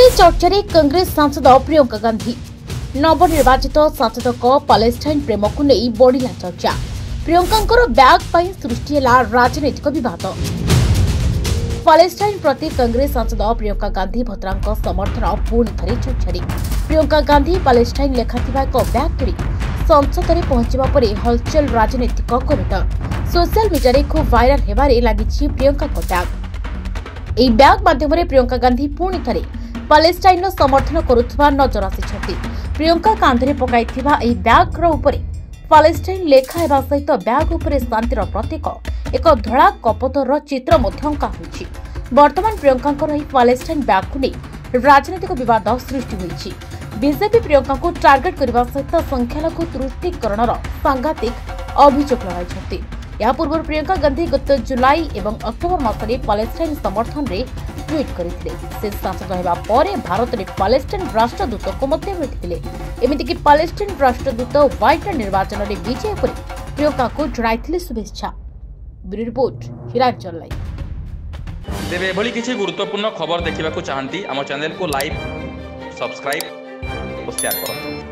बड़ी चर्चा कांग्रेस सांसद प्रियंका गांधी नवनिर्वाचित सांसद पैलेस्टाइन प्रेम को नहीं बढ़ला चर्चा। प्रियंका बैग पर सृष्टि है राजनैतिक बद। पैलेस्टाइन प्रति कांग्रेस सांसद प्रियंका गांधी भद्रा समर्थन पुणी थे चर्चा। प्रियंका गांधी पैलेस्टाइन लेखाथिबा एक बैग धरी संसद में पहुंचा पर हलचल राजनैतिक करिडर सोशल मीडिया खूब वायरल होबारे लगी प्रियंका बैग। यह बैग माध्यम प्रियंका गांधी पुणी थे पैलेस्टाइन समर्थन करुवा नजर आसी। प्रियंका कांधे पकाई बैग पैलेस्टाइन लेखा होगा सहित बैग उपर शांतिर प्रतीक एक धड़ा कपतर चित्र अंका होइछि। वर्तमान प्रियंका पैलेस्टाइन बैग को नहीं राजनैतिक विवाद सृष्टि होइछि। बीजेपी प्रियंका को टार्गेट करने सहित संख्यालघु तुष्टिकरण सांघातिक अभियोग लगाई। या पूर्व प्रियंका गांधी गत जुलाई और अक्टोबर मासरे पैलेस्टाइन समर्थन रे ट्वीट करथिले। से सांसद होगा पर भारत में पैलेस्टाइन राष्ट्रदूत को भेटिले। एमितिक पैलेस्टाइन राष्ट्रदूत व्हाइट निर्वाचन में विजय पर प्रियंका को जणाइथिले शुभेच्छा। Bureau report Hiranchal live. तेरे एभली किसी गुरुत्वपूर्ण खबर देखा चाहती आम चैनल को लाइक सब्सक्राइब और शेयर करो।